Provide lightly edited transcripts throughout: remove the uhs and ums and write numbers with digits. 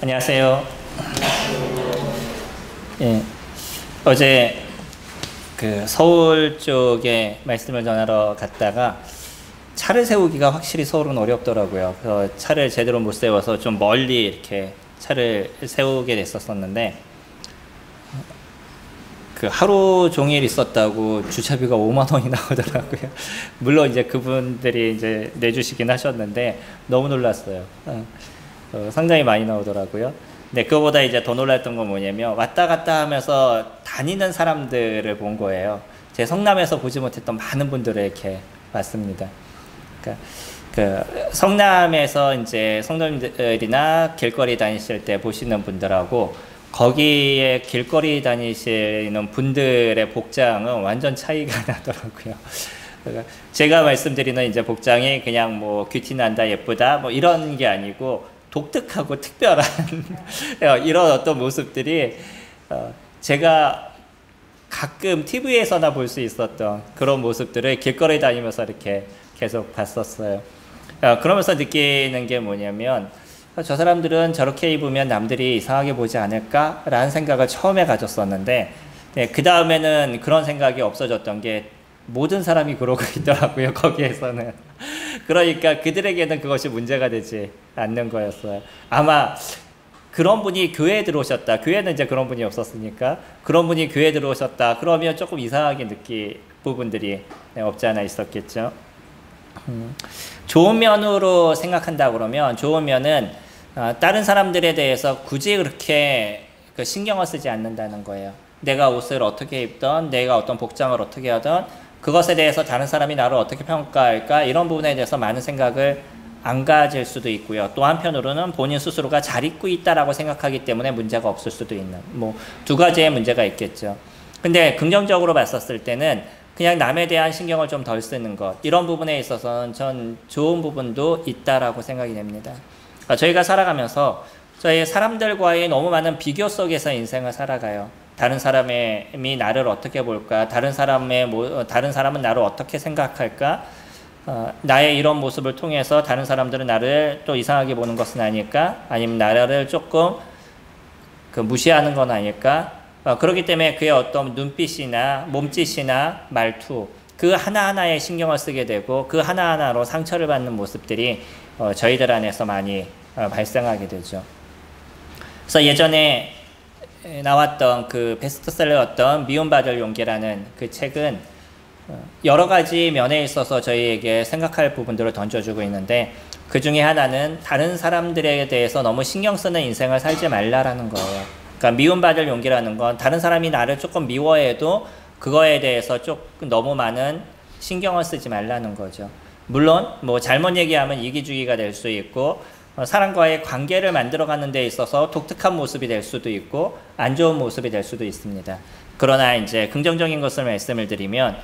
안녕하세요. 예, 어제 그 서울 쪽에 말씀을 전하러 갔다가 차를 세우기가 확실히 서울은 어렵더라고요. 그래서 차를 제대로 못 세워서 좀 멀리 이렇게 차를 세우게 됐었는데 그 하루 종일 있었다고 주차비가 5만 원이 나오더라고요. 물론 이제 그분들이 이제 내주시긴 하셨는데 너무 놀랐어요. 상당히 많이 나오더라고요. 근데 그거보다 이제 더 놀랐던 건 뭐냐면 왔다 갔다 하면서 다니는 사람들을 본 거예요. 제 성남에서 보지 못했던 많은 분들을 이렇게 봤습니다. 그러니까 그 성남에서 이제 성도님들이나 길거리 다니실 때 보시는 분들하고 거기에 길거리 다니시는 분들의 복장은 완전 차이가 나더라고요. 그러니까 제가 말씀드리는 이제 복장이 그냥 뭐 큐티난다 예쁘다 뭐 이런 게 아니고 독특하고 특별한 이런 어떤 모습들이 제가 가끔 TV에서나 볼 수 있었던 그런 모습들을 길거리 다니면서 이렇게 계속 봤었어요. 그러면서 느끼는 게 뭐냐면 저 사람들은 저렇게 입으면 남들이 이상하게 보지 않을까? 라는 생각을 처음에 가졌었는데 그 다음에는 그런 생각이 없어졌던 게 모든 사람이 그러고 있더라고요. 거기에서는. 그러니까 그들에게는 그것이 문제가 되지 않는 거였어요. 아마 그런 분이 교회에 들어오셨다. 교회는 이제 그런 분이 없었으니까 그런 분이 교회에 들어오셨다. 그러면 조금 이상하게 느낄 부분들이 없지 않아 있었겠죠. 좋은 면으로 생각한다 그러면 좋은 면은 다른 사람들에 대해서 굳이 그렇게 신경을 쓰지 않는다는 거예요. 내가 옷을 어떻게 입던, 내가 어떤 복장을 어떻게 하던 그것에 대해서 다른 사람이 나를 어떻게 평가할까 이런 부분에 대해서 많은 생각을 안 가질 수도 있고요. 또 한편으로는 본인 스스로가 잘 입고 있다라고 생각하기 때문에 문제가 없을 수도 있는 뭐 두 가지의 문제가 있겠죠. 근데 긍정적으로 봤었을 때는 그냥 남에 대한 신경을 좀 덜 쓰는 것 이런 부분에 있어서는 전 좋은 부분도 있다라고 생각이 됩니다. 저희가 살아가면서 저희 사람들과의 너무 많은 비교 속에서 인생을 살아가요. 다른 사람이 나를 어떻게 볼까? 다른 사람은 나를 어떻게 생각할까? 나의 이런 모습을 통해서 다른 사람들은 나를 또 이상하게 보는 것은 아닐까? 아니면 나를 조금 무시하는 건 아닐까? 그렇기 때문에 그의 어떤 눈빛이나 몸짓이나 말투 그 하나하나에 신경을 쓰게 되고 그 하나하나로 상처를 받는 모습들이 저희들 안에서 많이 발생하게 되죠. 그래서 예전에 나왔던 그 베스트셀러였던 미움받을 용기라는 그 책은 여러 가지 면에 있어서 저희에게 생각할 부분들을 던져주고 있는데 그 중에 하나는 다른 사람들에 대해서 너무 신경 쓰는 인생을 살지 말라라는 거예요. 그러니까 미움받을 용기라는 건 다른 사람이 나를 조금 미워해도 그거에 대해서 조금 너무 많은 신경을 쓰지 말라는 거죠. 물론 뭐 잘못 얘기하면 이기주의가 될 수 있고 사람과의 관계를 만들어가는 데 있어서 독특한 모습이 될 수도 있고 안 좋은 모습이 될 수도 있습니다. 그러나 이제 긍정적인 것을 말씀을 드리면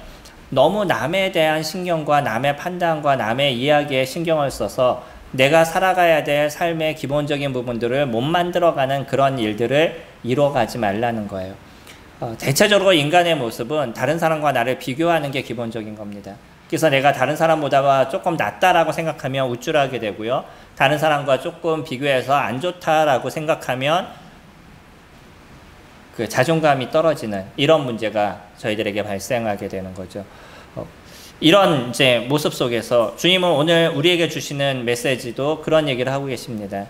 너무 남에 대한 신경과 남의 판단과 남의 이야기에 신경을 써서 내가 살아가야 될 삶의 기본적인 부분들을 못 만들어가는 그런 일들을 이뤄가지 말라는 거예요. 대체적으로 인간의 모습은 다른 사람과 나를 비교하는 게 기본적인 겁니다. 그래서 내가 다른 사람보다 조금 낫다라고 생각하면 우쭐하게 되고요. 다른 사람과 조금 비교해서 안 좋다라고 생각하면 그 자존감이 떨어지는 이런 문제가 저희들에게 발생하게 되는 거죠. 이런 이제 모습 속에서 주님은 오늘 우리에게 주시는 메시지도 그런 얘기를 하고 계십니다.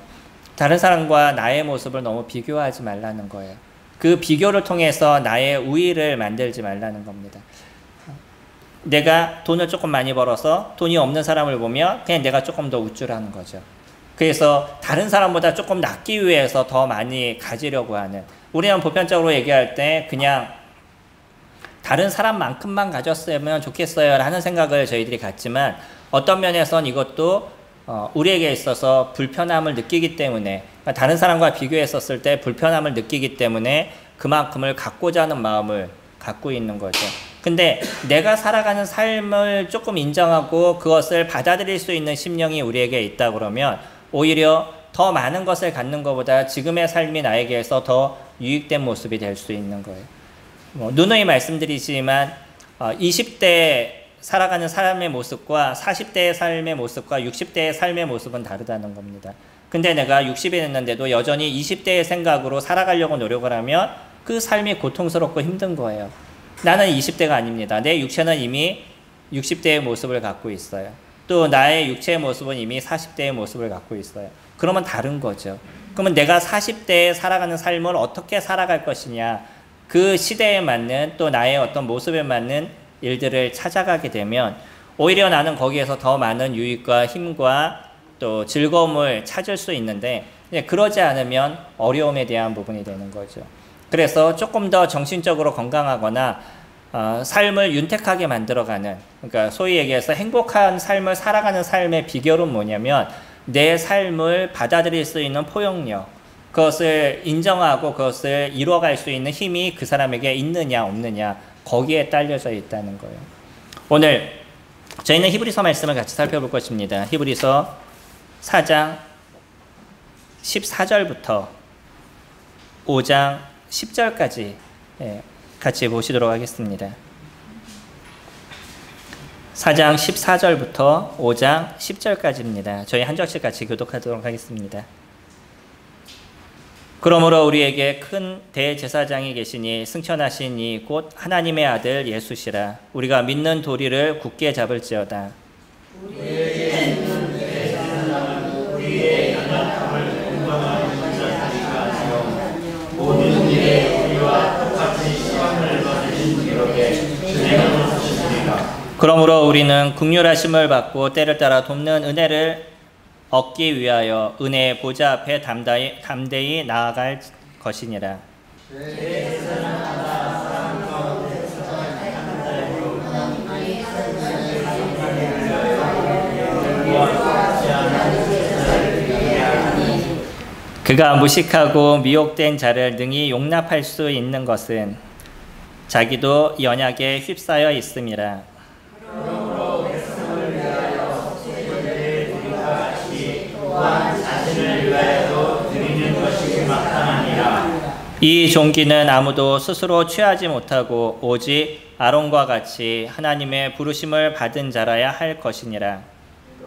다른 사람과 나의 모습을 너무 비교하지 말라는 거예요. 그 비교를 통해서 나의 우위를 만들지 말라는 겁니다. 내가 돈을 조금 많이 벌어서 돈이 없는 사람을 보면 그냥 내가 조금 더 우쭐하는 거죠. 그래서 다른 사람보다 조금 낫기 위해서 더 많이 가지려고 하는 우리는 보편적으로 얘기할 때 그냥 다른 사람만큼만 가졌으면 좋겠어요 라는 생각을 저희들이 갖지만 어떤 면에선 이것도 우리에게 있어서 불편함을 느끼기 때문에 다른 사람과 비교했었을 때 불편함을 느끼기 때문에 그만큼을 갖고자 하는 마음을 갖고 있는 거죠. 근데 내가 살아가는 삶을 조금 인정하고 그것을 받아들일 수 있는 심령이 우리에게 있다 그러면 오히려 더 많은 것을 갖는 것보다 지금의 삶이 나에게서 더 유익된 모습이 될 수 있는 거예요. 누누이 말씀드리지만 20대 살아가는 사람의 모습과 40대의 삶의 모습과 60대의 삶의 모습은 다르다는 겁니다. 근데 내가 60이 됐는데도 여전히 20대의 생각으로 살아가려고 노력을 하면 그 삶이 고통스럽고 힘든 거예요. 나는 20대가 아닙니다. 내 육체는 이미 60대의 모습을 갖고 있어요. 또 나의 육체의 모습은 이미 40대의 모습을 갖고 있어요. 그러면 다른 거죠. 그러면 내가 40대에 살아가는 삶을 어떻게 살아갈 것이냐, 그 시대에 맞는 또 나의 어떤 모습에 맞는 일들을 찾아가게 되면 오히려 나는 거기에서 더 많은 유익과 힘과 또 즐거움을 찾을 수 있는데, 그러지 않으면 어려움에 대한 부분이 되는 거죠. 그래서 조금 더 정신적으로 건강하거나 삶을 윤택하게 만들어가는, 그러니까 소위 얘기해서 행복한 삶을 살아가는 삶의 비결은 뭐냐면 내 삶을 받아들일 수 있는 포용력, 그것을 인정하고 그것을 이루어갈 수 있는 힘이 그 사람에게 있느냐 없느냐, 거기에 딸려져 있다는 거예요. 오늘 저희는 히브리서 말씀을 같이 살펴볼 것입니다. 히브리서 4장 14절부터 5장 10절까지 같이 보시도록 하겠습니다. 4장 14절부터 5장 10절까지입니다. 저희 한 절씩 같이 교독하도록 하겠습니다. 그러므로 우리에게 큰 대제사장이 계시니 승천하신 이 곧 하나님의 아들 예수시라. 우리가 믿는 도리를 굳게 잡을지어다. 우리에게 있는 대제사장은 우리의 연약함을 공경하는 자니까 하시오. 모든 일에 우리와 똑같은 시험을 받으신 기록에 진행하는 것이니라. 그러므로 우리는 긍휼하심을 받고 때를 따라 돕는 은혜를 얻기 위하여 은혜의 보좌 앞에 담대히 나아갈 것이니라. 그가 무식하고 미혹된 자를 능히 용납할 수 있는 것은 자기도 연약에 휩싸여 있음이라. 이 종기는 아무도 스스로 취하지 못하고 오직 아론과 같이 하나님의 부르심을 받은 자라야 할 것이니라.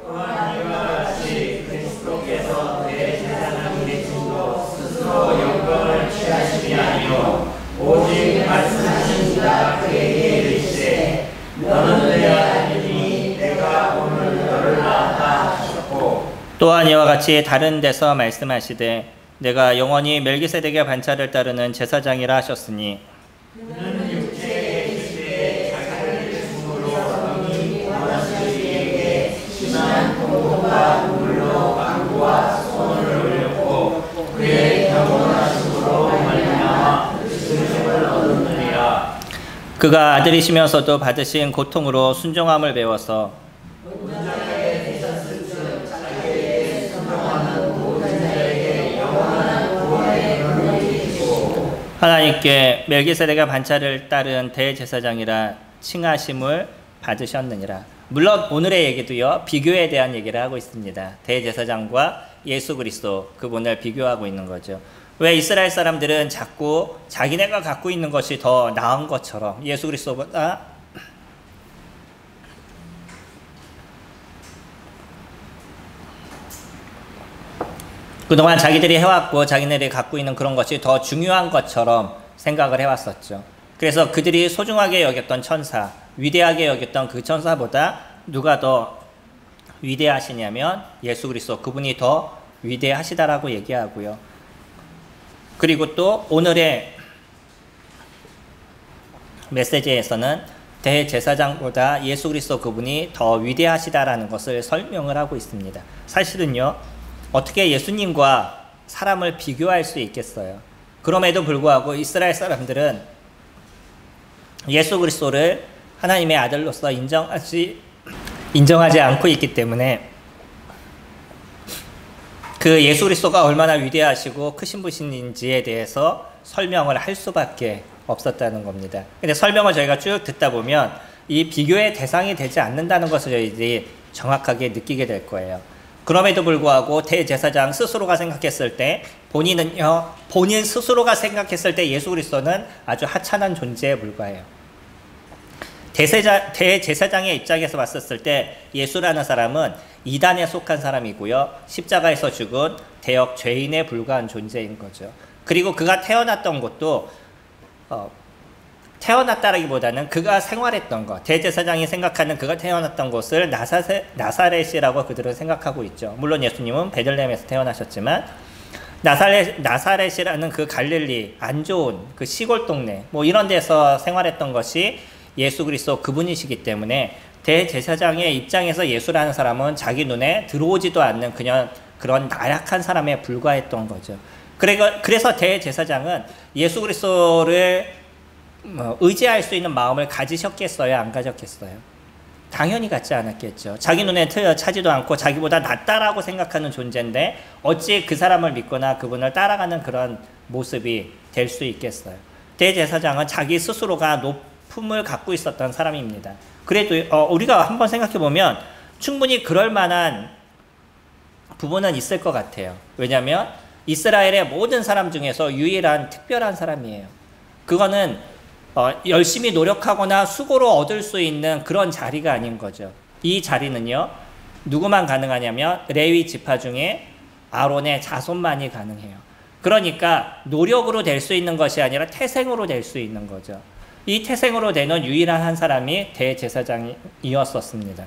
또한 이와 같이 그리스도께서 대제사장 되심도 스스로 영광을 취하심이 아니요 오직 말씀하신 자 그에게 이르시되 너는 내 아들이니 내가 오늘 너를 낳았다 하셨고, 또한 이와 같이 다른 데서 말씀하시되 내가 영원히 멜기세덱의 반차를 따르는 제사장이라 하셨으니 그는 육체에 있을 때 자기를 죽음으로 능히 원하시는 이에게 심한 고통과 눈물로 간구와 소원을 올렸고 그의 경건하심으로 말미암아 승심을 얻었느니라. 그가 아들이시면서도 받으신 고통으로 순종함을 배워서 하나님께 멜기세덱의 반차를 따른 대제사장이라 칭하심을 받으셨느니라. 물론 오늘의 얘기도요, 비교에 대한 얘기를 하고 있습니다. 대제사장과 예수 그리스도, 그분을 비교하고 있는 거죠. 왜 이스라엘 사람들은 자꾸 자기네가 갖고 있는 것이 더 나은 것처럼 예수 그리스도보다 그동안 자기들이 해왔고 자기네들이 갖고 있는 그런 것이 더 중요한 것처럼 생각을 해왔었죠. 그래서 그들이 소중하게 여겼던 천사, 위대하게 여겼던 그 천사보다 누가 더 위대하시냐면 예수 그리스도, 그분이 더 위대하시다라고 얘기하고요. 그리고 또 오늘의 메시지에서는 대제사장보다 예수 그리스도 그분이 더 위대하시다라는 것을 설명을 하고 있습니다. 사실은요, 어떻게 예수님과 사람을 비교할 수 있겠어요? 그럼에도 불구하고 이스라엘 사람들은 예수 그리스도를 하나님의 아들로서 인정하지 않고 있기 때문에 그 예수 그리스도가 얼마나 위대하시고 크신 분인지에 대해서 설명을 할 수밖에 없었다는 겁니다. 근데 설명을 저희가 쭉 듣다 보면 이 비교의 대상이 되지 않는다는 것을 저희들이 정확하게 느끼게 될 거예요. 그럼에도 불구하고 대제사장 스스로가 생각했을 때 본인 스스로가 생각했을 때 예수 그리스도는 아주 하찮은 존재에 불과해요. 대제사장의 입장에서 봤었을 때 예수라는 사람은 이단에 속한 사람이고요. 십자가에서 죽은 대역 죄인에 불과한 존재인 거죠. 그리고 그가 태어났던 곳도 태어났다라기보다는 그가 생활했던 것, 대제사장이 생각하는 그가 태어났던 곳을 나사렛이라고 그들은 생각하고 있죠. 물론 예수님은 베들레헴에서 태어나셨지만 나사렛이라는 그 갈릴리 안 좋은 그 시골 동네 뭐 이런 데서 생활했던 것이 예수 그리스도 그분이시기 때문에 대제사장의 입장에서 예수라는 사람은 자기 눈에 들어오지도 않는 그냥 그런 나약한 사람에 불과했던 거죠. 그래서 대제사장은 예수 그리스도를 의지할 수 있는 마음을 가지셨겠어요? 안 가졌겠어요? 당연히 갖지 않았겠죠. 자기 눈에 차지도 않고 자기보다 낫다라고 생각하는 존재인데 어찌 그 사람을 믿거나 그분을 따라가는 그런 모습이 될 수 있겠어요? 대제사장은 자기 스스로가 높음을 갖고 있었던 사람입니다. 그래도 우리가 한번 생각해 보면 충분히 그럴 만한 부분은 있을 것 같아요. 왜냐하면 이스라엘의 모든 사람 중에서 유일한 특별한 사람이에요. 그거는 열심히 노력하거나 수고로 얻을 수 있는 그런 자리가 아닌 거죠. 이 자리는요, 누구만 가능하냐면 레위 지파 중에 아론의 자손만이 가능해요. 그러니까 노력으로 될 수 있는 것이 아니라 태생으로 될 수 있는 거죠. 이 태생으로 되는 유일한 한 사람이 대제사장이었었습니다.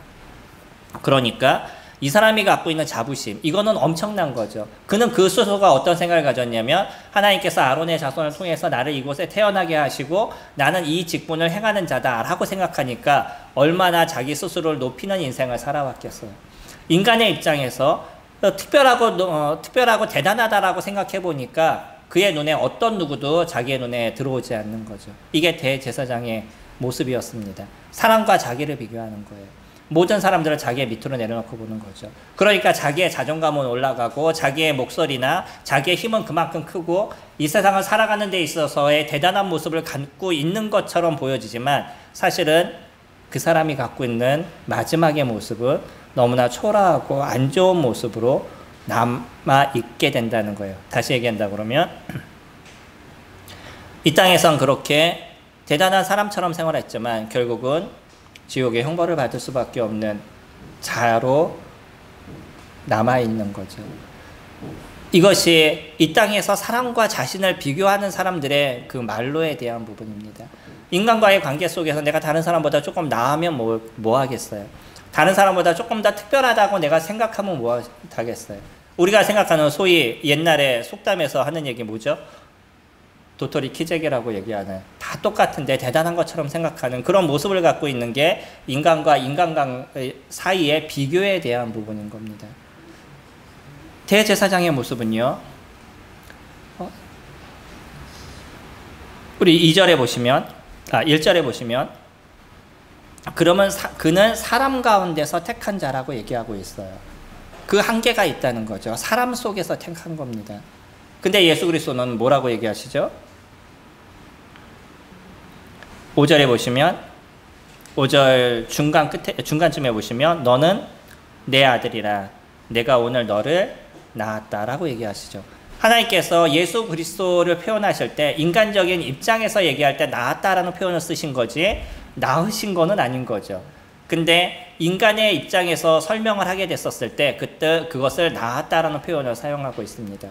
그러니까 이 사람이 갖고 있는 자부심, 이거는 엄청난 거죠. 그는 그 스스로가 어떤 생각을 가졌냐면 하나님께서 아론의 자손을 통해서 나를 이곳에 태어나게 하시고 나는 이 직분을 행하는 자다라고 생각하니까 얼마나 자기 스스로를 높이는 인생을 살아왔겠어요. 인간의 입장에서 특별하고 대단하다라고 생각해 보니까 그의 눈에 어떤 누구도 자기의 눈에 들어오지 않는 거죠. 이게 대제사장의 모습이었습니다. 사람과 자기를 비교하는 거예요. 모든 사람들을 자기의 밑으로 내려놓고 보는 거죠. 그러니까 자기의 자존감은 올라가고 자기의 목소리나 자기의 힘은 그만큼 크고 이 세상을 살아가는 데 있어서의 대단한 모습을 갖고 있는 것처럼 보여지지만 사실은 그 사람이 갖고 있는 마지막의 모습은 너무나 초라하고 안 좋은 모습으로 남아있게 된다는 거예요. 다시 얘기한다 그러면 이 땅에선 그렇게 대단한 사람처럼 생활했지만 결국은 지옥의 형벌을 받을 수밖에 없는 자로 남아있는 거죠. 이것이 이 땅에서 사람과 자신을 비교하는 사람들의 그 말로에 대한 부분입니다. 인간과의 관계 속에서 내가 다른 사람보다 조금 나으면 뭐 하겠어요? 다른 사람보다 조금 더 특별하다고 내가 생각하면 뭐 하겠어요? 우리가 생각하는 소위 옛날에 속담에서 하는 얘기 뭐죠? 도토리 키재기라고 얘기하는, 다 똑같은데 대단한 것처럼 생각하는 그런 모습을 갖고 있는 게 인간과 인간 사이의 비교에 대한 부분인 겁니다. 대제사장의 모습은요, 우리 2절에 보시면, 1절에 보시면, 그러면 그는 사람 가운데서 택한 자라고 얘기하고 있어요. 그 한계가 있다는 거죠. 사람 속에서 택한 겁니다. 근데 예수 그리스도는 뭐라고 얘기하시죠? 5절에 보시면 5절 중간쯤에 보시면 너는 내 아들이라 내가 오늘 너를 낳았다라고 얘기하시죠. 하나님께서 예수 그리스도를 표현하실 때 인간적인 입장에서 얘기할 때 낳았다라는 표현을 쓰신 거지 낳으신 거는 아닌 거죠. 근데 인간의 입장에서 설명을 하게 됐었을 때 그때 그것을 낳았다라는 표현을 사용하고 있습니다.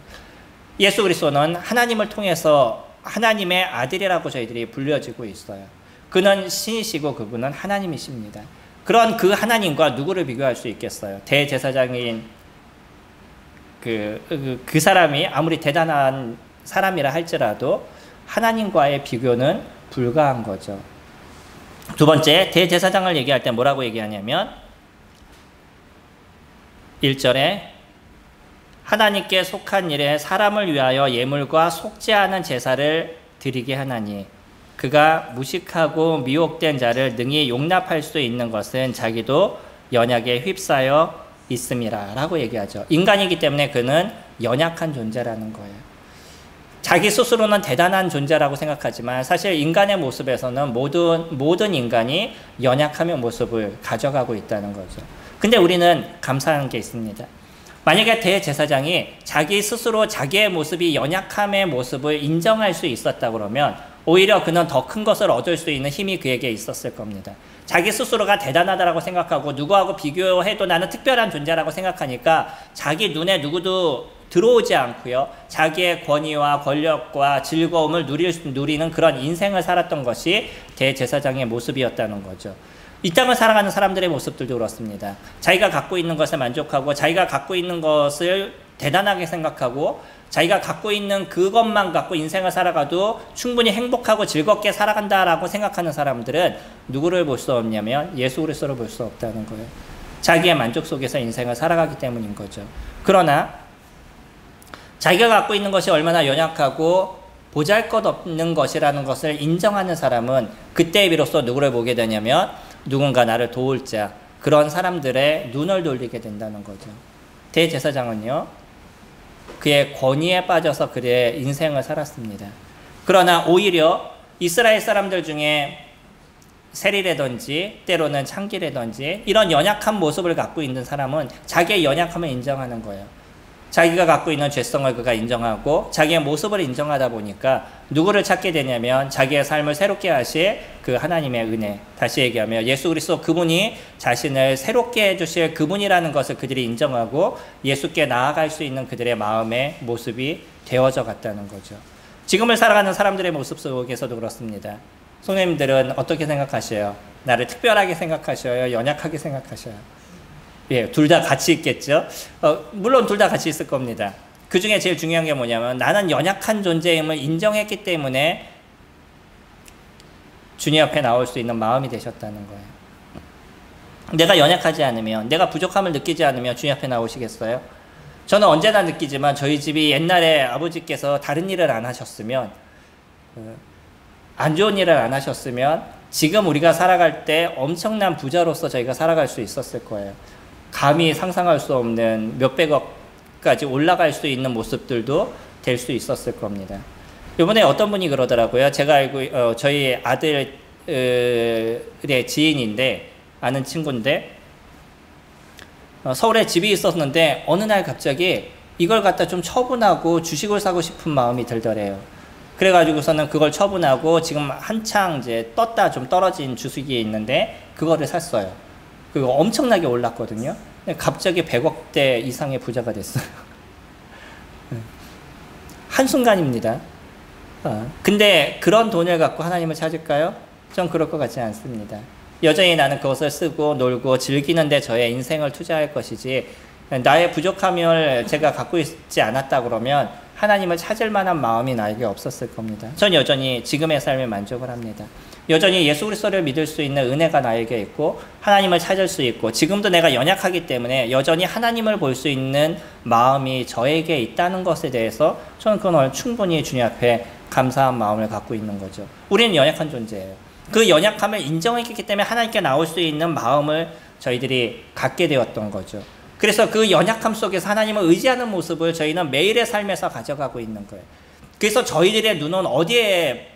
예수 그리스도는 하나님을 통해서 하나님의 아들이라고 저희들이 불려지고 있어요. 그는 신이시고 그분은 하나님이십니다. 그런 그 하나님과 누구를 비교할 수 있겠어요? 대제사장인 그 사람이 아무리 대단한 사람이라 할지라도 하나님과의 비교는 불가한 거죠. 두 번째, 대제사장을 얘기할 때 뭐라고 얘기하냐면 1절에 하나님께 속한 일에 사람을 위하여 예물과 속지 않은 제사를 드리게 하나니 그가 무식하고 미혹된 자를 능히 용납할 수 있는 것은 자기도 연약에 휩싸여 있음이라 라고 얘기하죠. 인간이기 때문에 그는 연약한 존재라는 거예요. 자기 스스로는 대단한 존재라고 생각하지만 사실 인간의 모습에서는 모든 인간이 연약함의 모습을 가져가고 있다는 거죠. 근데 우리는 감사한 게 있습니다. 만약에 대제사장이 자기 스스로 자기의 모습이 연약함의 모습을 인정할 수 있었다 그러면 오히려 그는 더 큰 것을 얻을 수 있는 힘이 그에게 있었을 겁니다. 자기 스스로가 대단하다라고 생각하고 누구하고 비교해도 나는 특별한 존재라고 생각하니까 자기 눈에 누구도 들어오지 않고요. 자기의 권위와 권력과 즐거움을 누리는 그런 인생을 살았던 것이 대제사장의 모습이었다는 거죠. 이 땅을 살아가는 사람들의 모습들도 그렇습니다. 자기가 갖고 있는 것에 만족하고 자기가 갖고 있는 것을 대단하게 생각하고 자기가 갖고 있는 그것만 갖고 인생을 살아가도 충분히 행복하고 즐겁게 살아간다라고 생각하는 사람들은 누구를 볼 수 없냐면 예수 그리스도를 볼 수 없다는 거예요. 자기의 만족 속에서 인생을 살아가기 때문인 거죠. 그러나 자기가 갖고 있는 것이 얼마나 연약하고 보잘것없는 것이라는 것을 인정하는 사람은 그때 비로소 누구를 보게 되냐면 누군가 나를 도울 자, 그런 사람들의 눈을 돌리게 된다는 거죠. 대제사장은요, 그의 권위에 빠져서 그의 인생을 살았습니다. 그러나 오히려 이스라엘 사람들 중에 세리라든지 때로는 창기라든지 이런 연약한 모습을 갖고 있는 사람은 자기의 연약함을 인정하는 거예요. 자기가 갖고 있는 죄성을 그가 인정하고 자기의 모습을 인정하다 보니까 누구를 찾게 되냐면 자기의 삶을 새롭게 하실 그 하나님의 은혜, 다시 얘기하면 예수 그리스도 그분이 자신을 새롭게 해주실 그분이라는 것을 그들이 인정하고 예수께 나아갈 수 있는 그들의 마음의 모습이 되어져 갔다는 거죠. 지금을 살아가는 사람들의 모습 속에서도 그렇습니다. 성도님들은 어떻게 생각하셔요? 나를 특별하게 생각하셔요? 연약하게 생각하셔요? 예, 둘 다 같이 있겠죠. 물론 둘 다 같이 있을 겁니다. 그 중에 제일 중요한 게 뭐냐면 나는 연약한 존재임을 인정했기 때문에 주님 앞에 나올 수 있는 마음이 되셨다는 거예요. 내가 연약하지 않으면, 내가 부족함을 느끼지 않으면 주님 앞에 나오시겠어요? 저는 언제나 느끼지만 저희 집이 옛날에 아버지께서 다른 일을 안 하셨으면, 안 좋은 일을 안 하셨으면 지금 우리가 살아갈 때 엄청난 부자로서 저희가 살아갈 수 있었을 거예요. 감히 상상할 수 없는 몇백억까지 올라갈 수 있는 모습들도 될 수 있었을 겁니다. 이번에 어떤 분이 그러더라고요. 제가 알고 저희 아들의 지인인데, 아는 친구인데 서울에 집이 있었는데 어느 날 갑자기 이걸 갖다 좀 처분하고 주식을 사고 싶은 마음이 들더래요. 그래가지고서는 그걸 처분하고 지금 한창 이제 떴다 좀 떨어진 주식이 있는데 그거를 샀어요. 그거 엄청나게 올랐거든요. 갑자기 100억대 이상의 부자가 됐어요. 한순간입니다. 근데 그런 돈을 갖고 하나님을 찾을까요? 전 그럴 것 같지 않습니다. 여전히 나는 그것을 쓰고 놀고 즐기는데 저의 인생을 투자할 것이지, 나의 부족함을 제가 갖고 있지 않았다 그러면 하나님을 찾을 만한 마음이 나에게 없었을 겁니다. 전 여전히 지금의 삶에 만족을 합니다. 여전히 예수 그리스도를 믿을 수 있는 은혜가 나에게 있고 하나님을 찾을 수 있고 지금도 내가 연약하기 때문에 여전히 하나님을 볼 수 있는 마음이 저에게 있다는 것에 대해서 저는 그건 충분히 주님 앞에 감사한 마음을 갖고 있는 거죠. 우리는 연약한 존재예요. 그 연약함을 인정했기 때문에 하나님께 나올 수 있는 마음을 저희들이 갖게 되었던 거죠. 그래서 그 연약함 속에서 하나님을 의지하는 모습을 저희는 매일의 삶에서 가져가고 있는 거예요. 그래서 저희들의 눈은 어디에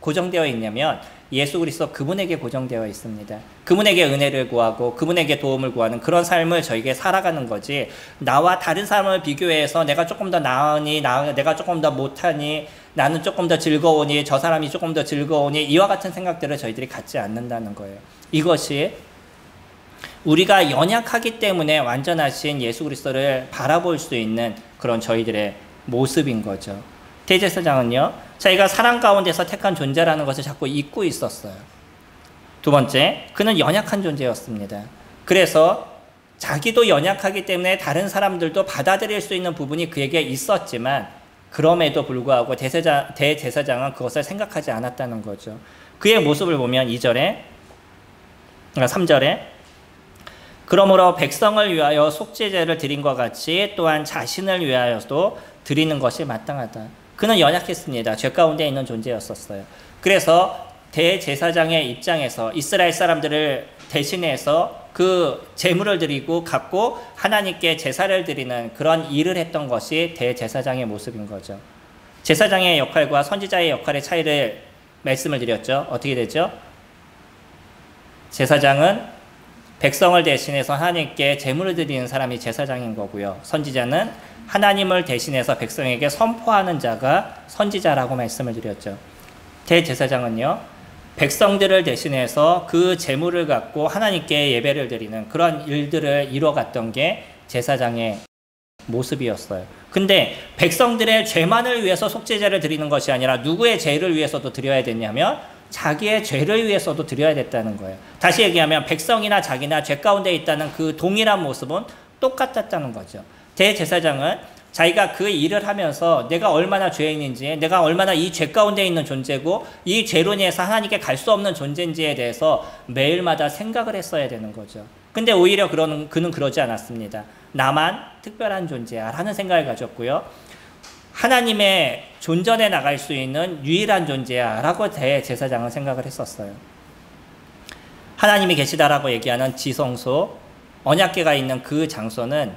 고정되어 있냐면 예수 그리스도 그분에게 고정되어 있습니다. 그분에게 은혜를 구하고 그분에게 도움을 구하는 그런 삶을 저에게 살아가는 거지, 나와 다른 사람을 비교해서 내가 조금 더 나으니, 내가 조금 더 못하니, 나는 조금 더 즐거우니, 저 사람이 조금 더 즐거우니, 이와 같은 생각들을 저희들이 갖지 않는다는 거예요. 이것이 우리가 연약하기 때문에 완전하신 예수 그리스도를 바라볼 수 있는 그런 저희들의 모습인 거죠. 대제사장은요, 자기가 사람 가운데서 택한 존재라는 것을 자꾸 잊고 있었어요. 두 번째, 그는 연약한 존재였습니다. 그래서 자기도 연약하기 때문에 다른 사람들도 받아들일 수 있는 부분이 그에게 있었지만 그럼에도 불구하고 대제사장은 그것을 생각하지 않았다는 거죠. 그의 모습을 보면 3절에 그러므로 백성을 위하여 속죄제를 드린 것 같이 또한 자신을 위하여도 드리는 것이 마땅하다. 그는 연약했습니다. 죄 가운데 있는 존재였었어요. 그래서 대제사장의 입장에서 이스라엘 사람들을 대신해서 그 제물을 드리고 갖고 하나님께 제사를 드리는 그런 일을 했던 것이 대제사장의 모습인 거죠. 제사장의 역할과 선지자의 역할의 차이를 말씀을 드렸죠. 어떻게 되죠? 제사장은 백성을 대신해서 하나님께 제물을 드리는 사람이 제사장인 거고요. 선지자는 하나님을 대신해서 백성에게 선포하는 자가 선지자라고 말씀을 드렸죠. 대제사장은요, 백성들을 대신해서 그 제물을 갖고 하나님께 예배를 드리는 그런 일들을 이뤄갔던 게 제사장의 모습이었어요. 근데 백성들의 죄만을 위해서 속죄제를 드리는 것이 아니라 누구의 죄를 위해서도 드려야 됐냐면 자기의 죄를 위해서도 드려야 됐다는 거예요. 다시 얘기하면 백성이나 자기나 죄 가운데 있다는 그 동일한 모습은 똑같았다는 거죠. 대제사장은 자기가 그 일을 하면서 내가 얼마나 죄인인지, 내가 얼마나 이 죄 가운데 있는 존재고 이 죄로 인해서 하나님께 갈 수 없는 존재인지에 대해서 매일마다 생각을 했어야 되는 거죠. 근데 오히려 그는 그러지 않았습니다. 나만 특별한 존재야 라는 생각을 가졌고요. 하나님의 존전에 나갈 수 있는 유일한 존재야 라고 대제사장은 생각을 했었어요. 하나님이 계시다라고 얘기하는 지성소, 언약궤가 있는 그 장소는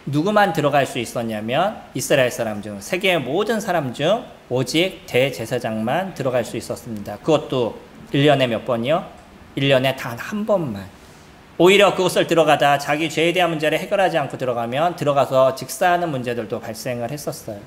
누구만 들어갈 수 있었냐면 이스라엘 사람 중, 세계의 모든 사람 중 오직 대제사장만 들어갈 수 있었습니다. 그것도 1년에 몇 번이요? 1년에 단 한 번만. 오히려 그곳을 들어가다 자기 죄에 대한 문제를 해결하지 않고 들어가면 들어가서 직사하는 문제들도 발생을 했었어요.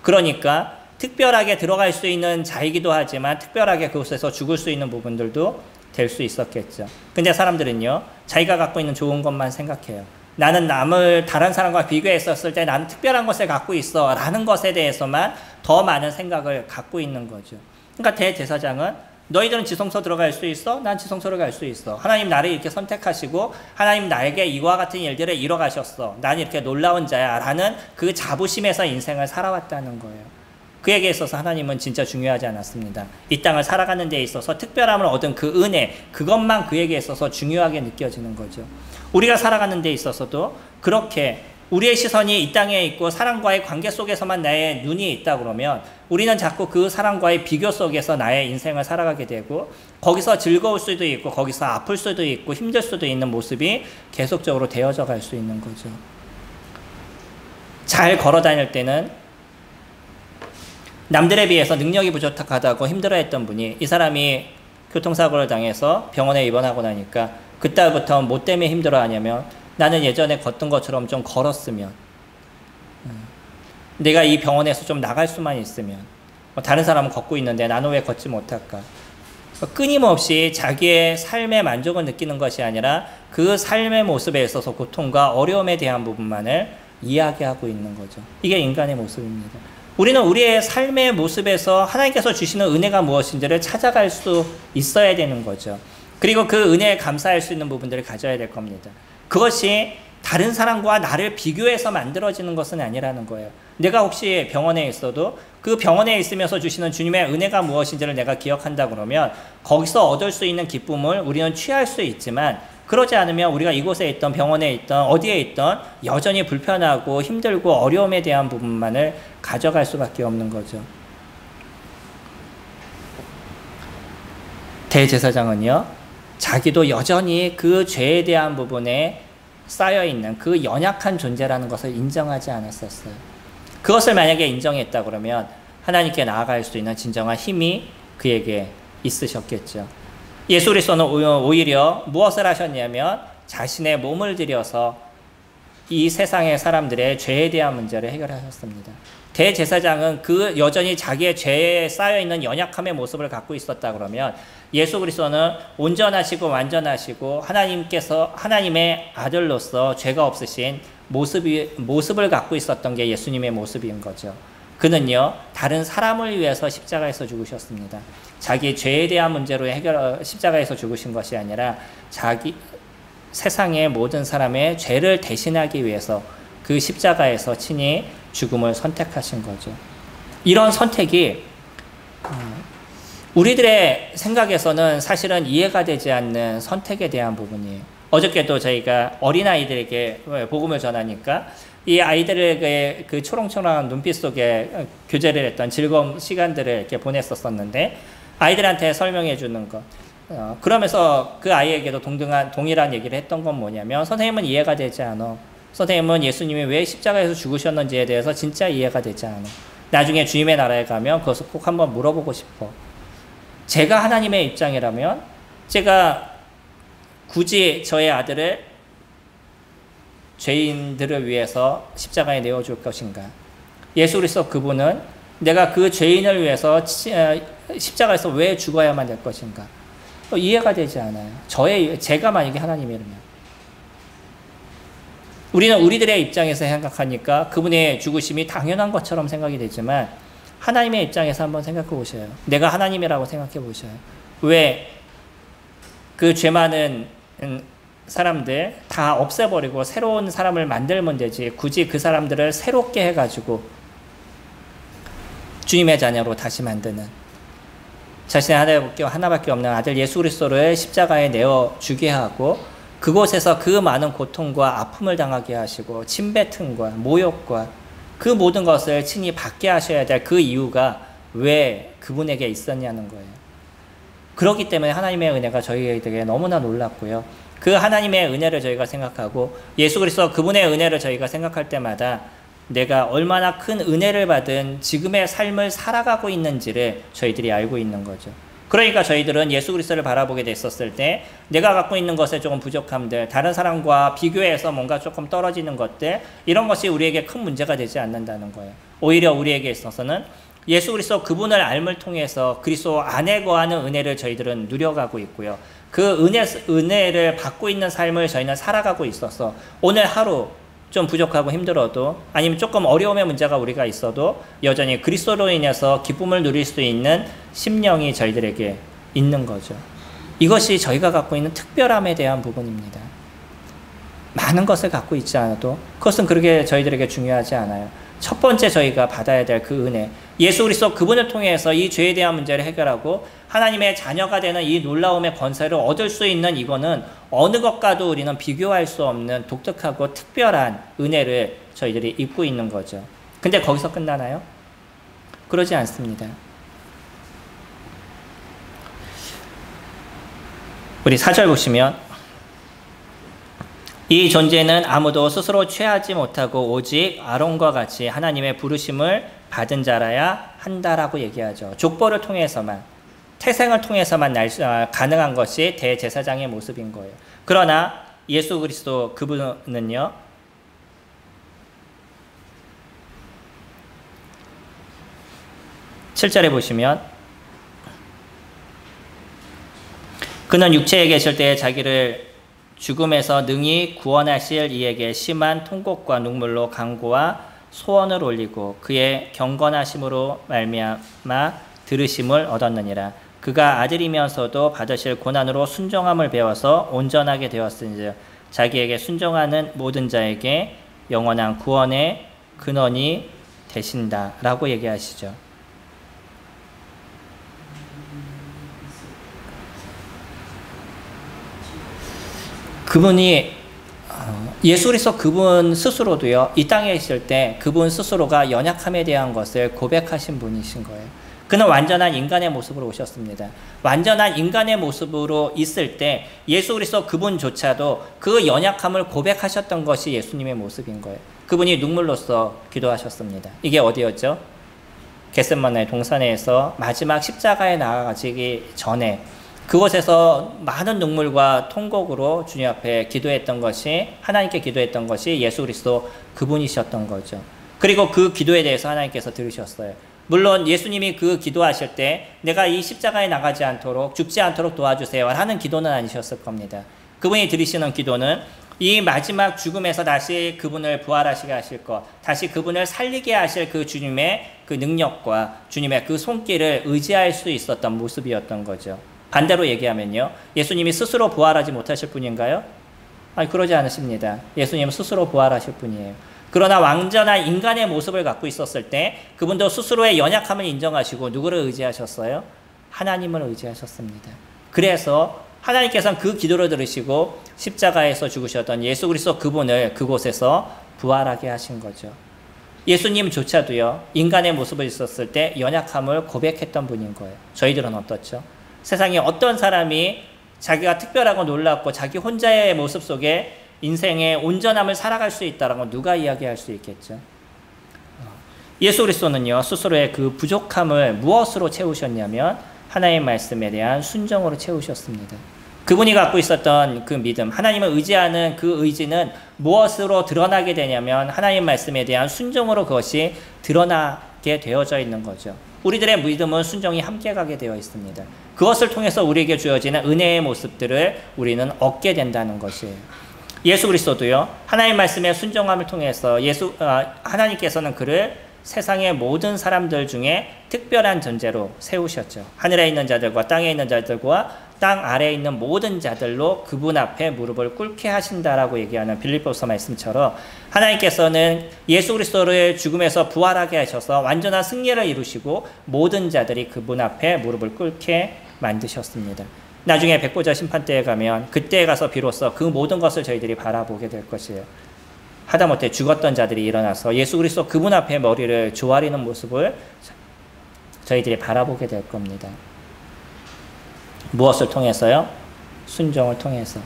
그러니까 특별하게 들어갈 수 있는 자이기도 하지만 특별하게 그곳에서 죽을 수 있는 부분들도 될 수 있었겠죠. 근데 사람들은요, 자기가 갖고 있는 좋은 것만 생각해요. 나는 남을 다른 사람과 비교했었을 때 나는 특별한 것을 갖고 있어 라는 것에 대해서만 더 많은 생각을 갖고 있는 거죠. 그러니까 대제사장은 너희들은 지성소 들어갈 수 있어? 난 지성소로 갈 수 있어. 하나님 나를 이렇게 선택하시고 하나님 나에게 이와 같은 일들을 이뤄가셨어. 난 이렇게 놀라운 자야 라는 그 자부심에서 인생을 살아왔다는 거예요. 그에게 있어서 하나님은 진짜 중요하지 않았습니다. 이 땅을 살아가는 데 있어서 특별함을 얻은 그 은혜, 그것만 그에게 있어서 중요하게 느껴지는 거죠. 우리가 살아가는 데 있어서도 그렇게 우리의 시선이 이 땅에 있고 사람과의 관계 속에서만 나의 눈이 있다 그러면 우리는 자꾸 그 사람과의 비교 속에서 나의 인생을 살아가게 되고 거기서 즐거울 수도 있고 거기서 아플 수도 있고 힘들 수도 있는 모습이 계속적으로 되어져 갈 수 있는 거죠. 잘 걸어 다닐 때는 남들에 비해서 능력이 부족하다고 힘들어했던 분이 이 사람이 교통사고를 당해서 병원에 입원하고 나니까 그때부터 뭐 때문에 힘들어하냐면 나는 예전에 걷던 것처럼 좀 걸었으면, 내가 이 병원에서 좀 나갈 수만 있으면, 다른 사람은 걷고 있는데 나는 왜 걷지 못할까? 끊임없이 자기의 삶의 만족을 느끼는 것이 아니라 그 삶의 모습에 있어서 고통과 어려움에 대한 부분만을 이야기하고 있는 거죠. 이게 인간의 모습입니다. 우리는 우리의 삶의 모습에서 하나님께서 주시는 은혜가 무엇인지를 찾아갈 수 있어야 되는 거죠. 그리고 그 은혜에 감사할 수 있는 부분들을 가져야 될 겁니다. 그것이 다른 사람과 나를 비교해서 만들어지는 것은 아니라는 거예요. 내가 혹시 병원에 있어도 그 병원에 있으면서 주시는 주님의 은혜가 무엇인지를 내가 기억한다 그러면 거기서 얻을 수 있는 기쁨을 우리는 취할 수 있지만 그러지 않으면 우리가 이곳에 있던 병원에 있던 어디에 있던 여전히 불편하고 힘들고 어려움에 대한 부분만을 가져갈 수밖에 없는 거죠. 대제사장은요, 자기도 여전히 그 죄에 대한 부분에 쌓여있는 그 연약한 존재라는 것을 인정하지 않았었어요. 그것을 만약에 인정했다 그러면 하나님께 나아갈 수 있는 진정한 힘이 그에게 있으셨겠죠. 예수 그리스도는 오히려 무엇을 하셨냐면 자신의 몸을 들여서 이 세상의 사람들의 죄에 대한 문제를 해결하셨습니다. 대제사장은 그 여전히 자기의 죄에 쌓여있는 연약함의 모습을 갖고 있었다 그러면 예수 그리스도는 온전하시고 완전하시고 하나님의 아들로서 죄가 없으신 모습을 갖고 있었던 게 예수님의 모습인 거죠. 그는요, 다른 사람을 위해서 십자가에서 죽으셨습니다. 자기 죄에 대한 문제로 십자가에서 죽으신 것이 아니라 세상의 모든 사람의 죄를 대신하기 위해서 그 십자가에서 친히 죽음을 선택하신 거죠. 이런 선택이 우리들의 생각에서는 사실은 이해가 되지 않는 선택에 대한 부분이에요. 어저께도 저희가 어린아이들에게 복음을 전하니까 이 아이들에게 그 초롱초롱한 눈빛 속에 교제를 했던 즐거운 시간들을 이렇게 보냈었는데 아이들한테 설명해 주는 것. 그러면서 그 아이에게도 동일한 얘기를 했던 건 뭐냐면 선생님은 이해가 되지 않아. 선생님은 예수님이 왜 십자가에서 죽으셨는지에 대해서 진짜 이해가 되지 않아. 나중에 주님의 나라에 가면 그것을 꼭 한번 물어보고 싶어. 제가 하나님의 입장이라면 제가 굳이 저의 아들을 죄인들을 위해서 십자가에 내어줄 것인가? 예수 그리스도 그분은 내가 그 죄인을 위해서 십자가에서 왜 죽어야만 될 것인가? 이해가 되지 않아요. 제가 만약에 하나님이라면. 우리는 우리들의 입장에서 생각하니까 그분의 죽으심이 당연한 것처럼 생각이 되지만 하나님의 입장에서 한번 생각해 보셔요. 내가 하나님이라고 생각해 보셔요. 왜 그 죄 많은 사람들 다 없애버리고 새로운 사람을 만들면 되지 굳이 그 사람들을 새롭게 해가지고 주님의 자녀로 다시 만드는 자신의 하나밖에 없는 아들 예수 그리스도를 십자가에 내어 주게 하고 그곳에서 그 많은 고통과 아픔을 당하게 하시고 침뱉음과 모욕과 그 모든 것을 친히 받게 하셔야 될 그 이유가 왜 그분에게 있었냐는 거예요. 그렇기 때문에 하나님의 은혜가 저희에게 너무나 놀랍고요. 그 하나님의 은혜를 저희가 생각하고 예수 그리스도 그분의 은혜를 저희가 생각할 때마다 내가 얼마나 큰 은혜를 받은 지금의 삶을 살아가고 있는지를 저희들이 알고 있는 거죠. 그러니까 저희들은 예수 그리스도를 바라보게 됐었을 때 내가 갖고 있는 것에 조금 부족함들, 다른 사람과 비교해서 뭔가 조금 떨어지는 것들, 이런 것이 우리에게 큰 문제가 되지 않는다는 거예요. 오히려 우리에게 있어서는 예수 그리스도 그분을 알을 통해서 그리스도 안에 거하는 은혜를 저희들은 누려가고 있고요. 그 은혜를 받고 있는 삶을 저희는 살아가고 있어서 오늘 하루 좀 부족하고 힘들어도 아니면 조금 어려움의 문제가 우리가 있어도 여전히 그리스도로 인해서 기쁨을 누릴 수 있는 심령이 저희들에게 있는 거죠. 이것이 저희가 갖고 있는 특별함에 대한 부분입니다. 많은 것을 갖고 있지 않아도 그것은 그렇게 저희들에게 중요하지 않아요. 첫 번째 저희가 받아야 될 그 은혜, 예수 그리스도 그분을 통해서 이 죄에 대한 문제를 해결하고 하나님의 자녀가 되는 이 놀라움의 권세를 얻을 수 있는 이거는 어느 것과도 우리는 비교할 수 없는 독특하고 특별한 은혜를 저희들이 입고 있는 거죠. 근데 거기서 끝나나요? 그러지 않습니다. 우리 4절 보시면 이 존재는 아무도 스스로 취하지 못하고 오직 아론과 같이 하나님의 부르심을 받은 자라야 한다라고 얘기하죠. 족보를 통해서만, 태생을 통해서만 가능한 것이 대제사장의 모습인 거예요. 그러나 예수 그리스도 그분은요, (7절에) 보시면 그는 육체에 계실 때에 자기를 죽음에서 능히 구원하실 이에게 심한 통곡과 눈물로 간구와 소원을 올리고 그의 경건하심으로 말미암아 들으심을 얻었느니라. 그가 아들이면서도 받으실 고난으로 순종함을 배워서 온전하게 되었으니 자기에게 순종하는 모든 자에게 영원한 구원의 근원이 되신다라고 얘기하시죠. 그분이 예수 그리스도 그분 스스로도요, 이 땅에 있을 때 그분 스스로가 연약함에 대한 것을 고백하신 분이신 거예요. 그는 완전한 인간의 모습으로 오셨습니다. 완전한 인간의 모습으로 있을 때 예수 그리스도 그분조차도 그 연약함을 고백하셨던 것이 예수님의 모습인 거예요. 그분이 눈물로써 기도하셨습니다. 이게 어디였죠? 겟세마네 동산에서 마지막 십자가에 나아가기 전에 그곳에서 많은 눈물과 통곡으로 주님 앞에 기도했던 것이, 하나님께 기도했던 것이 예수 그리스도 그분이셨던 거죠. 그리고 그 기도에 대해서 하나님께서 들으셨어요. 물론 예수님이 그 기도하실 때 내가 이 십자가에 나가지 않도록, 죽지 않도록 도와주세요 하는 기도는 아니셨을 겁니다. 그분이 들으시는 기도는 이 마지막 죽음에서 다시 그분을 부활하시게 하실 것, 다시 그분을 살리게 하실 그 주님의 그 능력과 주님의 그 손길을 의지할 수 있었던 모습이었던 거죠. 반대로 얘기하면요, 예수님이 스스로 부활하지 못하실 분인가요? 아니, 그러지 않으십니다. 예수님은 스스로 부활하실 분이에요. 그러나 완전한 인간의 모습을 갖고 있었을 때 그분도 스스로의 연약함을 인정하시고 누구를 의지하셨어요? 하나님을 의지하셨습니다. 그래서 하나님께서는 그 기도를 들으시고 십자가에서 죽으셨던 예수 그리스도 그분을 그곳에서 부활하게 하신 거죠. 예수님조차도요, 인간의 모습을 있었을 때 연약함을 고백했던 분인 거예요. 저희들은 어떻죠? 세상에 어떤 사람이 자기가 특별하고 놀랍고 자기 혼자의 모습 속에 인생의 온전함을 살아갈 수 있다라고 누가 이야기할 수 있겠죠? 예수 그리스도는요, 스스로의 그 부족함을 무엇으로 채우셨냐면 하나님의 말씀에 대한 순종으로 채우셨습니다. 그분이 갖고 있었던 그 믿음, 하나님을 의지하는 그 의지는 무엇으로 드러나게 되냐면 하나님 말씀에 대한 순종으로 그것이 드러나게 되어져 있는 거죠. 우리들의 믿음은 순종이 함께 가게 되어 있습니다. 그것을 통해서 우리에게 주어지는 은혜의 모습들을 우리는 얻게 된다는 것이에요. 예수 그리스도도요, 하나님 말씀의 순종함을 통해서 하나님께서는 그를 세상의 모든 사람들 중에 특별한 존재로 세우셨죠. 하늘에 있는 자들과 땅에 있는 자들과 땅 아래에 있는 모든 자들로 그분 앞에 무릎을 꿇게 하신다라고 얘기하는 빌립보서 말씀처럼 하나님께서는 예수 그리스도를 죽음에서 부활하게 하셔서 완전한 승리를 이루시고 모든 자들이 그분 앞에 무릎을 꿇게 만드셨습니다. 나중에 백보자 심판대에 가면 그때에 가서 비로소 그 모든 것을 저희들이 바라보게 될 것이에요. 하다못해 죽었던 자들이 일어나서 예수 그리스도 그분 앞에 머리를 조아리는 모습을 저희들이 바라보게 될 겁니다. 무엇을 통해서요? 순종을 통해서.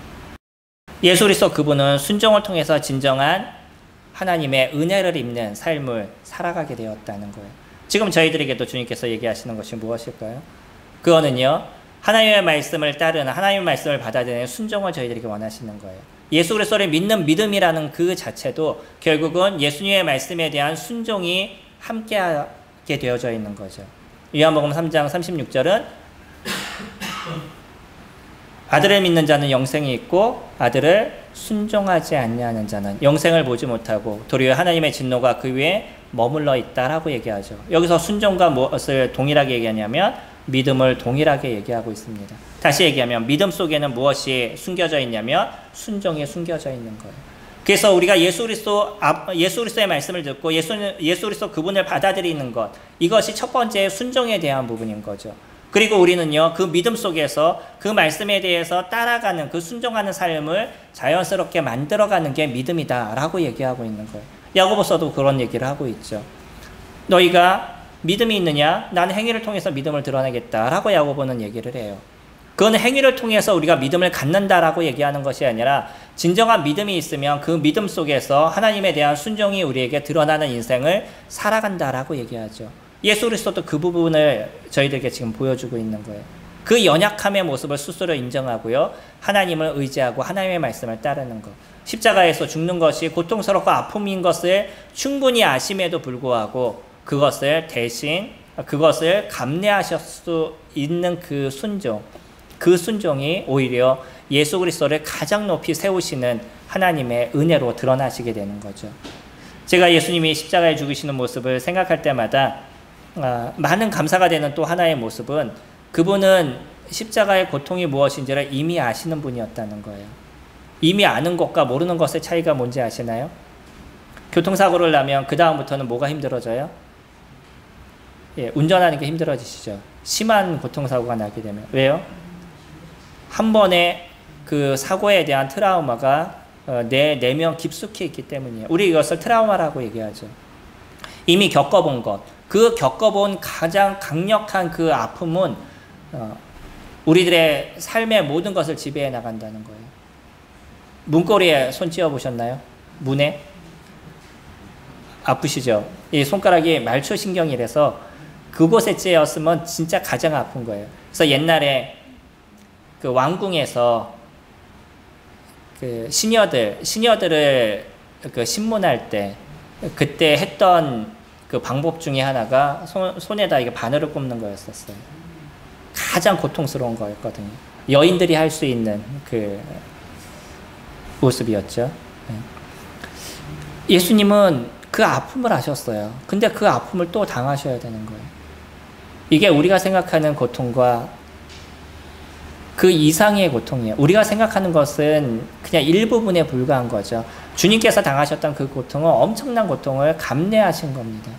예수 그리스도 그분은 순종을 통해서 진정한 하나님의 은혜를 입는 삶을 살아가게 되었다는 거예요. 지금 저희들에게도 주님께서 얘기하시는 것이 무엇일까요? 그거는요, 하나님의 말씀을 따르는, 하나님의 말씀을 받아들이는 순종을 저희들에게 원하시는 거예요. 예수 그리스도를 믿는 믿음이라는 그 자체도 결국은 예수님의 말씀에 대한 순종이 함께하게 되어져 있는 거죠. 요한복음 3장 36절은 아들을 믿는 자는 영생이 있고 아들을 순종하지 아니하는 자는 영생을 보지 못하고 도리어 하나님의 진노가 그 위에 머물러 있다라고 얘기하죠. 여기서 순종과 무엇을 동일하게 얘기하냐면 믿음을 동일하게 얘기하고 있습니다. 다시 얘기하면 믿음 속에는 무엇이 숨겨져 있냐면 순종이 숨겨져 있는 거예요. 그래서 우리가 예수 그리스도의 말씀을 듣고 예수 그리스도 그분을 받아들이는 것, 이것이 첫 번째 순종에 대한 부분인 거죠. 그리고 우리는요, 그 믿음 속에서 그 말씀에 대해서 따라가는, 그 순종하는 삶을 자연스럽게 만들어가는 게 믿음이다라고 얘기하고 있는 거예요. 야고보서도 그런 얘기를 하고 있죠. 너희가 믿음이 있느냐? 나는 행위를 통해서 믿음을 드러내겠다라고 야고보는 얘기를 해요. 그건 행위를 통해서 우리가 믿음을 갖는다라고 얘기하는 것이 아니라 진정한 믿음이 있으면 그 믿음 속에서 하나님에 대한 순종이 우리에게 드러나는 인생을 살아간다라고 얘기하죠. 예수 그리스도도 그 부분을 저희들에게 지금 보여주고 있는 거예요. 그 연약함의 모습을 스스로 인정하고요, 하나님을 의지하고 하나님의 말씀을 따르는 것. 십자가에서 죽는 것이 고통스럽고 아픔인 것을 충분히 아심에도 불구하고 그것을 감내하실 수 있는 그 순종이 오히려 예수 그리스도를 가장 높이 세우시는 하나님의 은혜로 드러나시게 되는 거죠. 제가 예수님이 십자가에 죽으시는 모습을 생각할 때마다 많은 감사가 되는 또 하나의 모습은 그분은 십자가의 고통이 무엇인지를 이미 아시는 분이었다는 거예요. 이미 아는 것과 모르는 것의 차이가 뭔지 아시나요? 교통사고를 나면 그 다음부터는 뭐가 힘들어져요? 운전하는 게 힘들어지시죠. 심한 교통사고가 나게 되면. 왜요? 한 번의 그 사고에 대한 트라우마가 내 내면 깊숙이 있기 때문이에요. 우리 이것을 트라우마라고 얘기하죠. 이미 겪어본 것, 그 겪어본 가장 강력한 그 아픔은 우리들의 삶의 모든 것을 지배해 나간다는 거예요. 문고리에 손 찧어 보셨나요? 문에? 아프시죠? 이 손가락이 말초신경이라서 그곳에 찧었으면 진짜 가장 아픈 거예요. 그래서 옛날에 그 왕궁에서 그 시녀들을 그 신문할 때 그때 했던 그 방법 중에 하나가 손에다 이게 바늘을 꼽는 거였었어요. 가장 고통스러운 거였거든요. 여인들이 할 수 있는 그 모습이었죠. 예수님은 그 아픔을 아셨어요. 근데 그 아픔을 또 당하셔야 되는 거예요. 이게 우리가 생각하는 고통과 그 이상의 고통이에요. 우리가 생각하는 것은 그냥 일부분에 불과한 거죠. 주님께서 당하셨던 그 고통은 엄청난 고통을 감내하신 겁니다.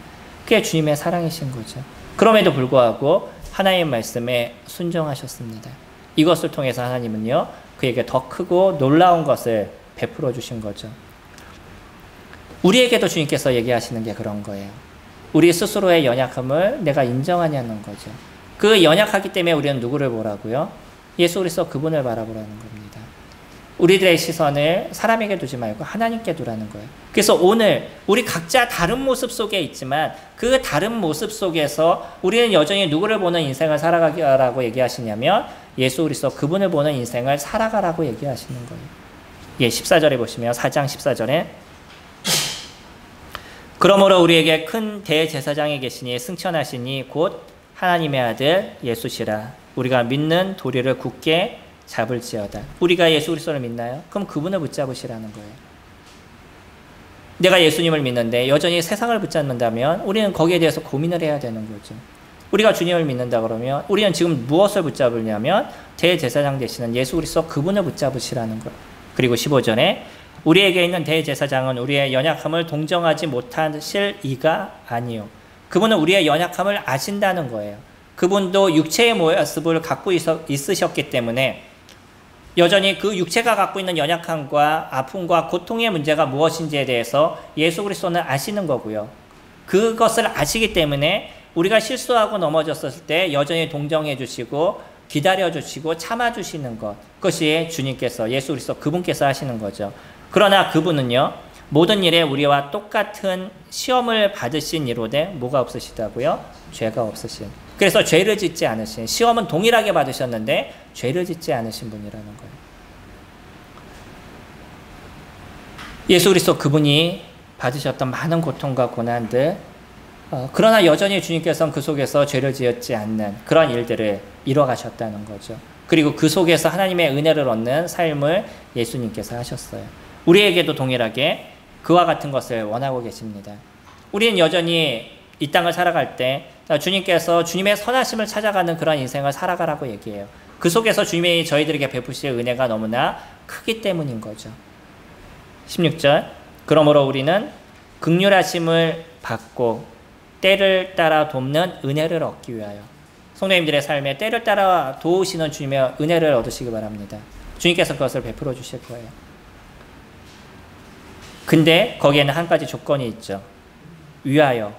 그게 주님의 사랑이신 거죠. 그럼에도 불구하고 하나님의 말씀에 순종하셨습니다. 이것을 통해서 하나님은요, 그에게 더 크고 놀라운 것을 베풀어 주신 거죠. 우리에게도 주님께서 얘기하시는 게 그런 거예요. 우리 스스로의 연약함을 내가 인정하냐는 거죠. 그 연약하기 때문에 우리는 누구를 보라고요? 예수 그리스도 그분을 바라보라는 겁니다. 우리들의 시선을 사람에게 두지 말고 하나님께 두라는 거예요. 그래서 오늘 우리 각자 다른 모습 속에 있지만 그 다른 모습 속에서 우리는 여전히 누구를 보는 인생을 살아가라고 얘기하시냐면 예수 그리스도 그분을 보는 인생을 살아가라고 얘기하시는 거예요. 14절에 보시면 4장 14절에 그러므로 우리에게 큰 대제사장이 계시니 승천하시니 곧 하나님의 아들 예수시라. 우리가 믿는 도리를 굳게 잡을지어다. 우리가 예수 그리스도를 믿나요? 그럼 그분을 붙잡으시라는 거예요. 내가 예수님을 믿는데 여전히 세상을 붙잡는다면 우리는 거기에 대해서 고민을 해야 되는 거죠. 우리가 주님을 믿는다 그러면 우리는 지금 무엇을 붙잡으냐면 대제사장 되시는 예수 그리스도 그분을 붙잡으시라는 거예요. 그리고 15절에 우리에게 있는 대제사장은 우리의 연약함을 동정하지 못하실 이가 아니요. 그분은 우리의 연약함을 아신다는 거예요. 그분도 육체의 모습을 갖고 있으셨기 때문에 여전히 그 육체가 갖고 있는 연약함과 아픔과 고통의 문제가 무엇인지에 대해서 예수 그리스도는 아시는 거고요. 그것을 아시기 때문에 우리가 실수하고 넘어졌을 때 여전히 동정해 주시고 기다려 주시고 참아 주시는 것, 그것이 주님께서 예수 그리스도 그분께서 하시는 거죠. 그러나 그분은요, 모든 일에 우리와 똑같은 시험을 받으신 이로되 뭐가 없으시다고요? 죄가 없으신. 그래서 죄를 짓지 않으신, 시험은 동일하게 받으셨는데 죄를 짓지 않으신 분이라는 거예요. 예수 그리스도 그분이 받으셨던 많은 고통과 고난들, 그러나 여전히 주님께서는 그 속에서 죄를 지었지 않는 그런 일들을 이뤄가셨다는 거죠. 그리고 그 속에서 하나님의 은혜를 얻는 삶을 예수님께서 하셨어요. 우리에게도 동일하게 그와 같은 것을 원하고 계십니다. 우리는 여전히 이 땅을 살아갈 때 주님께서 주님의 선하심을 찾아가는 그런 인생을 살아가라고 얘기해요. 그 속에서 주님이 저희들에게 베푸실 은혜가 너무나 크기 때문인 거죠. 16절, 그러므로 우리는 긍휼하심을 받고 때를 따라 돕는 은혜를 얻기 위하여. 성도님들의 삶에 때를 따라 도우시는 주님의 은혜를 얻으시기 바랍니다. 주님께서 그것을 베풀어 주실 거예요. 근데 거기에는 한 가지 조건이 있죠. 위하여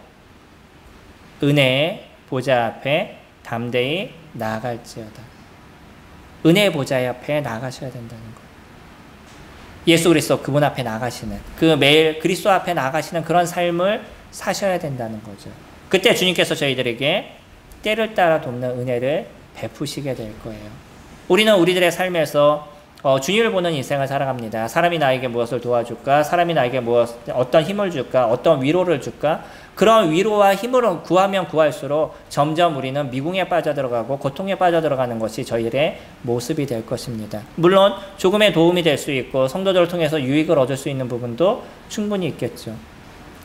은혜의 보좌 앞에 담대히 나아갈지어다. 은혜의 보좌 앞에 나아가셔야 된다는 거예요. 예수 그리스도 그분 앞에 나가시는, 그 매일 그리스도 앞에 나가시는 그런 삶을 사셔야 된다는 거죠. 그때 주님께서 저희들에게 때를 따라 돕는 은혜를 베푸시게 될 거예요. 우리는 우리들의 삶에서 주님을 보는 인생을 살아갑니다. 사람이 나에게 무엇을 도와줄까? 사람이 나에게 어떤 힘을 줄까? 어떤 위로를 줄까? 그런 위로와 힘을 구하면 구할수록 점점 우리는 미궁에 빠져들어가고 고통에 빠져들어가는 것이 저희들의 모습이 될 것입니다. 물론 조금의 도움이 될 수 있고 성도들을 통해서 유익을 얻을 수 있는 부분도 충분히 있겠죠.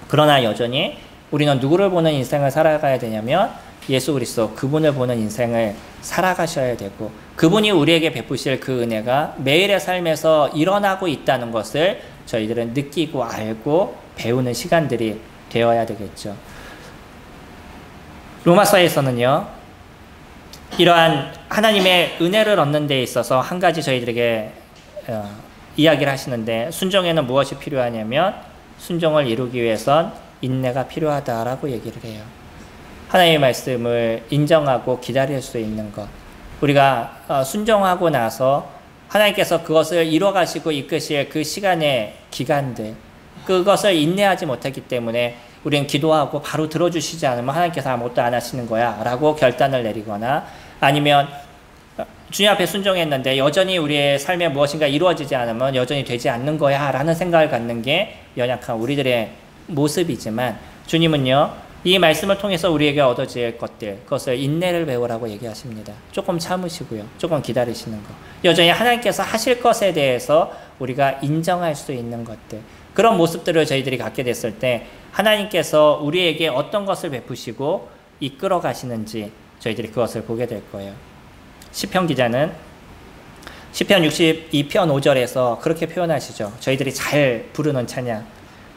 그러나 여전히 우리는 누구를 보는 인생을 살아가야 되냐면 예수 그리스도 그분을 보는 인생을 살아가셔야 되고, 그분이 우리에게 베푸실 그 은혜가 매일의 삶에서 일어나고 있다는 것을 저희들은 느끼고 알고 배우는 시간들이 되어야 되겠죠. 로마서에서는요, 이러한 하나님의 은혜를 얻는 데 있어서 한 가지 저희들에게 이야기를 하시는데, 순종에는 무엇이 필요하냐면 순종을 이루기 위해선 인내가 필요하다라고 얘기를 해요. 하나님의 말씀을 인정하고 기다릴 수 있는 것, 우리가 순종하고 나서 하나님께서 그것을 이뤄가시고 이끄실 그 시간의 기간들, 그것을 인내하지 못했기 때문에 우리는 기도하고 바로 들어주시지 않으면 하나님께서 아무것도 안 하시는 거야 라고 결단을 내리거나, 아니면 주님 앞에 순종했는데 여전히 우리의 삶에 무엇인가 이루어지지 않으면 여전히 되지 않는 거야 라는 생각을 갖는 게 연약한 우리들의 모습이지만, 주님은요, 이 말씀을 통해서 우리에게 얻어질 것들, 그것을 인내를 배우라고 얘기하십니다. 조금 참으시고요, 조금 기다리시는 것, 여전히 하나님께서 하실 것에 대해서 우리가 인정할 수 있는 것들, 그런 모습들을 저희들이 갖게 됐을 때 하나님께서 우리에게 어떤 것을 베푸시고 이끌어 가시는지 저희들이 그것을 보게 될 거예요. 시편 기자는 시편 62편 5절에서 그렇게 표현하시죠. 저희들이 잘 부르는 찬양,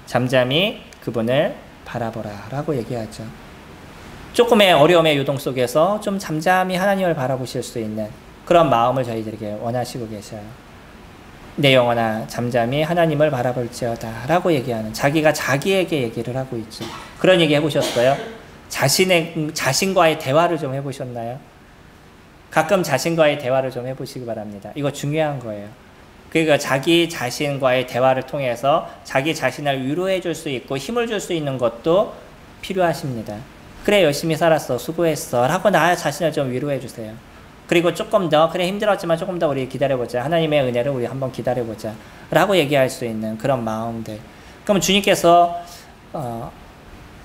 잠잠히 그분을 바라보라 라고 얘기하죠. 조금의 어려움의 요동 속에서 좀 잠잠히 하나님을 바라보실 수 있는 그런 마음을 저희들에게 원하시고 계셔요. 내 영혼아 잠잠히 하나님을 바라볼지어다 라고 얘기하는, 자기가 자기에게 얘기를 하고 있죠. 그런 얘기 해보셨어요? 자신과의 대화를 좀 해보셨나요? 가끔 자신과의 대화를 좀 해보시기 바랍니다. 이거 중요한 거예요. 그러니까 자기 자신과의 대화를 통해서 자기 자신을 위로해 줄 수 있고 힘을 줄 수 있는 것도 필요하십니다. 그래 열심히 살았어, 수고했어 라고 나 자신을 좀 위로해 주세요. 그리고 조금 더, 그래 힘들었지만 조금 더 우리 기다려보자, 하나님의 은혜를 우리 한번 기다려보자 라고 얘기할 수 있는 그런 마음들. 그럼 주님께서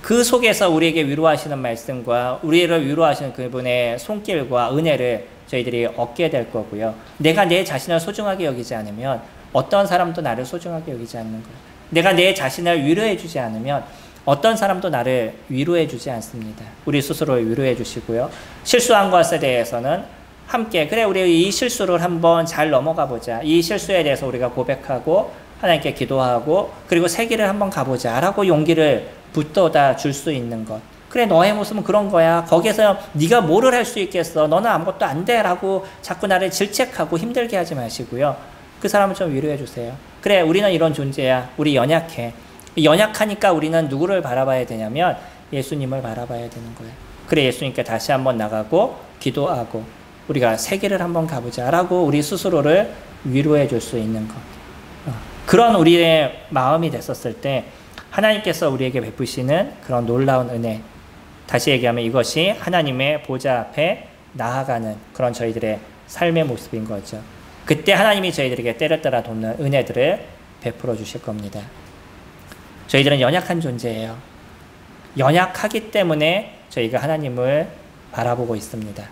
그 속에서 우리에게 위로하시는 말씀과 우리를 위로하시는 그분의 손길과 은혜를 저희들이 얻게 될 거고요. 내가 내 자신을 소중하게 여기지 않으면 어떤 사람도 나를 소중하게 여기지 않는 거예요. 내가 내 자신을 위로해 주지 않으면 어떤 사람도 나를 위로해 주지 않습니다. 우리 스스로를 위로해 주시고요. 실수한 것에 대해서는 함께 그래 우리 이 실수를 한번 잘 넘어가 보자. 이 실수에 대해서 우리가 고백하고 하나님께 기도하고 그리고 새 길을 한번 가보자 라고 용기를 붙돋아 줄 수 있는 것. 그래 너의 모습은 그런 거야. 거기에서 네가 뭐를 할 수 있겠어. 너는 아무것도 안 돼 라고 자꾸 나를 질책하고 힘들게 하지 마시고요. 그 사람을 좀 위로해 주세요. 그래 우리는 이런 존재야. 우리 연약해. 연약하니까 우리는 누구를 바라봐야 되냐면 예수님을 바라봐야 되는 거예요. 그래 예수님께 다시 한번 나가고 기도하고 우리가 새 길을 한번 가보자 라고 우리 스스로를 위로해 줄 수 있는 것. 그런 우리의 마음이 됐었을 때 하나님께서 우리에게 베푸시는 그런 놀라운 은혜, 다시 얘기하면 이것이 하나님의 보좌 앞에 나아가는 그런 저희들의 삶의 모습인 거죠. 그때 하나님이 저희들에게 때를 따라 돕는 은혜들을 베풀어 주실 겁니다. 저희들은 연약한 존재예요. 연약하기 때문에 저희가 하나님을 바라보고 있습니다.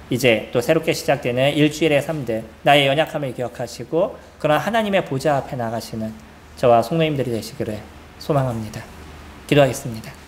이제 또 새롭게 시작되는 일주일의 삶들, 나의 연약함을 기억하시고 그런 하나님의 보좌 앞에 나가시는 저와 성도님들이 되시기를 소망합니다. 기도하겠습니다.